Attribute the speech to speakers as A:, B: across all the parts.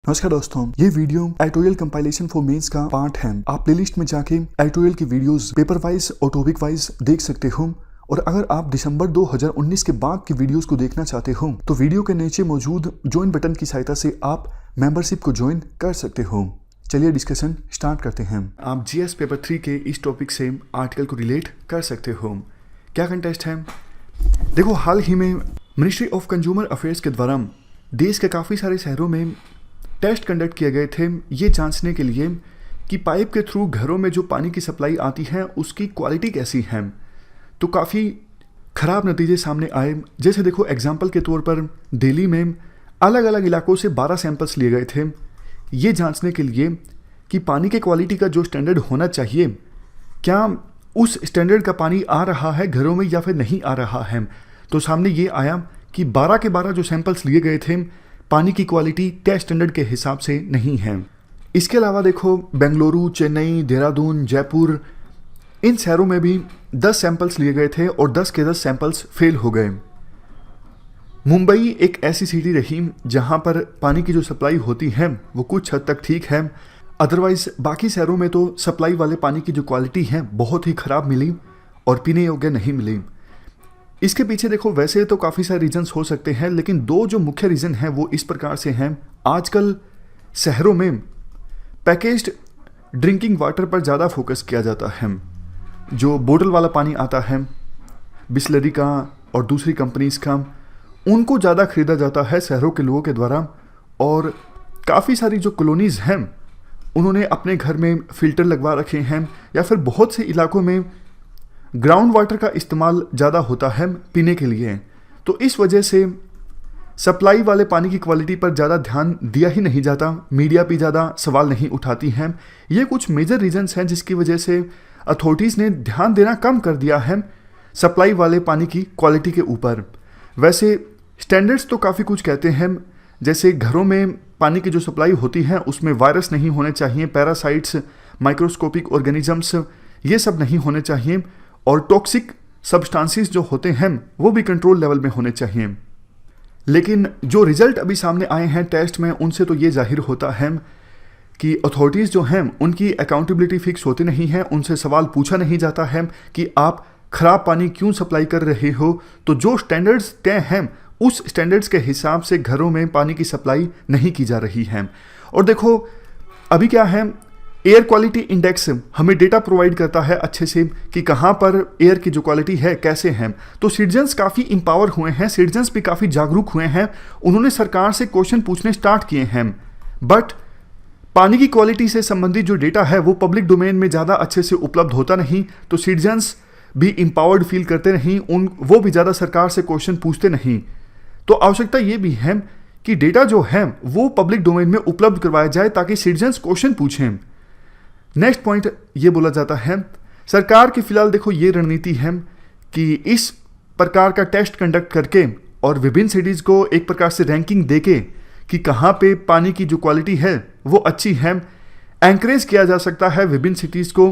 A: नमस्कार दोस्तों, ये video editorial compilation for mains का पार्ट है। आप प्लेलिस्ट में जाके एडिटोरियल की वीडियोस पेपर वाइज और टॉपिक वाइज देख सकते हो। और अगर आप दिसंबर 2019 के बाद की वीडियोस को देखना चाहते हो तो वीडियो के नीचे मौजूद ज्वाइन बटन की सहायता से आप मेंबरशिप को ज्वाइन कर सकते हो। चलिए डिस्कशन स्टार्ट करते हैं। आप जीएस पेपर 3 के इस टॉपिक से आर्टिकल को रिलेट कर सकते हो। क्या कंटेस्ट है? देखो, हाल ही में मिनिस्ट्री ऑफ कंज्यूमर अफेयर्स के द्वारा देश के काफ़ी सारे शहरों में टेस्ट कंडक्ट किए गए थे ये जांचने के लिए कि पाइप के थ्रू घरों में जो पानी की सप्लाई आती है उसकी क्वालिटी कैसी है। तो काफ़ी ख़राब नतीजे सामने आए। जैसे देखो, एग्जांपल के तौर पर दिल्ली में अलग अलग इलाकों से 12 सैंपल्स लिए गए थे ये जांचने के लिए कि पानी के क्वालिटी का जो स्टैंडर्ड होना चाहिए क्या उस स्टैंडर्ड का पानी आ रहा है घरों में या फिर नहीं आ रहा है। तो सामने ये आया कि 12 के 12 जो सैंपल्स लिए गए थे पानी की क्वालिटी टेस्ट स्टैंडर्ड के हिसाब से नहीं है। इसके अलावा देखो, बेंगलुरु, चेन्नई, देहरादून, जयपुर, इन शहरों में भी 10 सैंपल्स लिए गए थे और 10 के 10 सैंपल्स फेल हो गए। मुंबई एक ऐसी सिटी रही जहां पर पानी की जो सप्लाई होती है वो कुछ हद तक ठीक है, अदरवाइज बाकी शहरों में तो सप्लाई वाले पानी की जो क्वालिटी है बहुत ही ख़राब मिली और पीने योग्य नहीं मिली। इसके पीछे देखो, वैसे तो काफ़ी सारे रीजंस हो सकते हैं, लेकिन दो जो मुख्य रीज़न हैं वो इस प्रकार से हैं। आजकल शहरों में पैकेज्ड ड्रिंकिंग वाटर पर ज़्यादा फोकस किया जाता है। जो बोतल वाला पानी आता है बिस्लरी का और दूसरी कंपनीज का, उनको ज़्यादा खरीदा जाता है शहरों के लोगों के द्वारा। और काफ़ी सारी जो कॉलोनीज़ हैं उन्होंने अपने घर में फ़िल्टर लगवा रखे हैं या फिर बहुत से इलाकों में ग्राउंड वाटर का इस्तेमाल ज़्यादा होता है पीने के लिए। तो इस वजह से सप्लाई वाले पानी की क्वालिटी पर ज़्यादा ध्यान दिया ही नहीं जाता, मीडिया भी ज़्यादा सवाल नहीं उठाती हैं। ये कुछ मेजर रीजंस हैं जिसकी वजह से अथॉरिटीज़ ने ध्यान देना कम कर दिया है सप्लाई वाले पानी की क्वालिटी के ऊपर। वैसे स्टैंडर्ड्स तो काफ़ी कुछ कहते हैं, जैसे घरों में पानी की जो सप्लाई होती है उसमें वायरस नहीं होने चाहिए, पैरासाइट्स, माइक्रोस्कोपिक ऑर्गेनिजम्स, ये सब नहीं होने चाहिए, और टॉक्सिक सब्सटेंसेस जो होते हैं वो भी कंट्रोल लेवल में होने चाहिए। लेकिन जो रिजल्ट अभी सामने आए हैं टेस्ट में, उनसे तो ये जाहिर होता है कि अथॉरिटीज़ जो हैं उनकी अकाउंटेबिलिटी फिक्स होती नहीं है। उनसे सवाल पूछा नहीं जाता है कि आप ख़राब पानी क्यों सप्लाई कर रहे हो। तो जो स्टैंडर्ड्स तय हैं उस स्टैंडर्ड्स के हिसाब से घरों में पानी की सप्लाई नहीं की जा रही है। और देखो, अभी क्या है, एयर क्वालिटी इंडेक्स हमें डेटा प्रोवाइड करता है अच्छे से कि कहाँ पर एयर की जो क्वालिटी है कैसे है। तो सिटीजन्स काफ़ी एम्पावर हुए हैं, सिटीजन्स भी काफ़ी जागरूक हुए हैं, उन्होंने सरकार से क्वेश्चन पूछने स्टार्ट किए हैं। बट पानी की क्वालिटी से संबंधित जो डेटा है वो पब्लिक डोमेन में ज़्यादा अच्छे से उपलब्ध होता नहीं, तो सिटीजन्स भी एम्पावर्ड फील करते नहीं, वो भी ज़्यादा सरकार से क्वेश्चन पूछते नहीं। तो आवश्यकता ये भी है कि डेटा जो है वो पब्लिक डोमेन में उपलब्ध करवाया जाए ताकि सिटीजन्स क्वेश्चन पूछें। नेक्स्ट पॉइंट ये बोला जाता है, सरकार की फिलहाल देखो ये रणनीति है कि इस प्रकार का टेस्ट कंडक्ट करके और विभिन्न सिटीज़ को एक प्रकार से रैंकिंग देके कि कहाँ पे पानी की जो क्वालिटी है वो अच्छी है, एंकरेज किया जा सकता है विभिन्न सिटीज़ को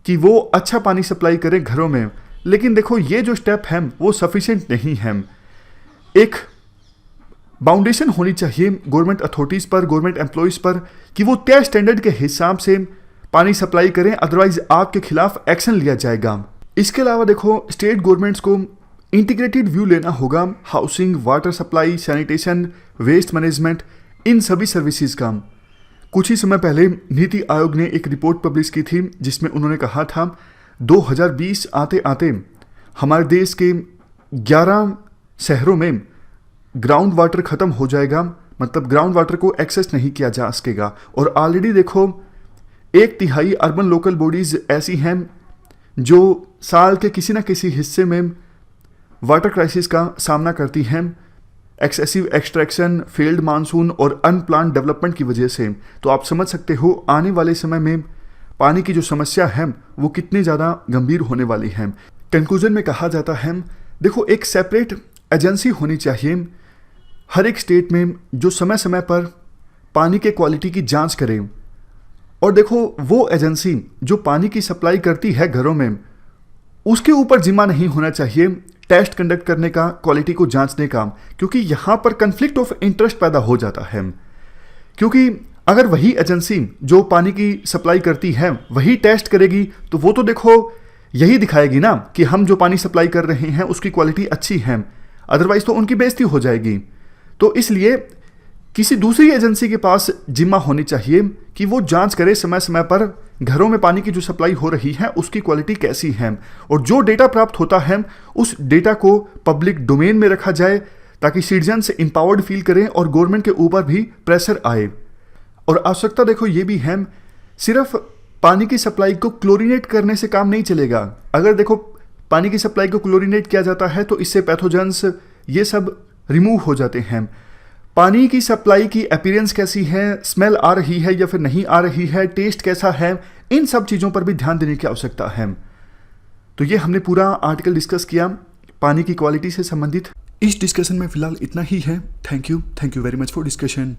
A: कि वो अच्छा पानी सप्लाई करें घरों में। लेकिन देखो, ये जो स्टेप है वो सफिशिएंट नहीं है। एक बाउंडेशन होनी चाहिए गवर्नमेंट अथॉरिटीज़ पर, गवर्नमेंट एम्प्लॉयज़ पर कि वो तय स्टैंडर्ड के हिसाब से पानी सप्लाई करें, अदरवाइज आपके खिलाफ एक्शन लिया जाएगा। इसके अलावा देखो, स्टेट गवर्नमेंट्स को इंटीग्रेटेड व्यू लेना होगा housing, water supply, sanitation, waste management, इन सभी सर्विसेज का। कुछ ही समय पहले नीति आयोग ने एक रिपोर्ट पब्लिश की थी जिसमें उन्होंने कहा था 2020 आते आते हमारे देश के 11 शहरों में ग्राउंड वाटर ख़त्म हो जाएगा, मतलब ग्राउंड वाटर को एक्सेस नहीं किया जा सकेगा। और ऑलरेडी देखो, 1/3 अर्बन लोकल बॉडीज़ ऐसी हैं जो साल के किसी न किसी हिस्से में वाटर क्राइसिस का सामना करती हैं, एक्सेसिव एक्सट्रैक्शन, फेल्ड मानसून और अनप्लान्ड डेवलपमेंट की वजह से। तो आप समझ सकते हो आने वाले समय में पानी की जो समस्या है वो कितनी ज़्यादा गंभीर होने वाली है। कंक्लूजन में कहा जाता है, देखो, एक सेपरेट एजेंसी होनी चाहिए हर एक स्टेट में जो समय समय पर पानी के क्वालिटी की जांच करे। और देखो, वो एजेंसी जो पानी की सप्लाई करती है घरों में, उसके ऊपर जिम्मा नहीं होना चाहिए टेस्ट कंडक्ट करने का, क्वालिटी को जांचने का, क्योंकि यहाँ पर कन्फ्लिक्ट ऑफ इंटरेस्ट पैदा हो जाता है। क्योंकि अगर वही एजेंसी जो पानी की सप्लाई करती है वही टेस्ट करेगी तो वो तो देखो यही दिखाएगी ना कि हम जो पानी सप्लाई कर रहे हैं उसकी क्वालिटी अच्छी है, अदरवाइज तो उनकी बेइज्जती हो जाएगी। तो इसलिए किसी दूसरी एजेंसी के पास जिम्मा होनी चाहिए कि वो जांच करे समय समय पर घरों में पानी की जो सप्लाई हो रही है उसकी क्वालिटी कैसी है, और जो डेटा प्राप्त होता है उस डेटा को पब्लिक डोमेन में रखा जाए ताकि सिटीजन्स एम्पावर्ड फील करें और गवर्नमेंट के ऊपर भी प्रेशर आए। और आवश्यकता देखो ये भी है, सिर्फ पानी की सप्लाई को क्लोरीनेट करने से काम नहीं चलेगा। अगर देखो पानी की सप्लाई को क्लोरीनेट किया जाता है तो इससे पैथोजेंस ये सब रिमूव हो जाते हैं। पानी की सप्लाई की अपीयरेंस कैसी है, स्मेल आ रही है या फिर नहीं आ रही है, टेस्ट कैसा है, इन सब चीज़ों पर भी ध्यान देने की आवश्यकता है। तो ये हमने पूरा आर्टिकल डिस्कस किया पानी की क्वालिटी से संबंधित। इस डिस्कशन में फिलहाल इतना ही है। Thank you very much for discussion.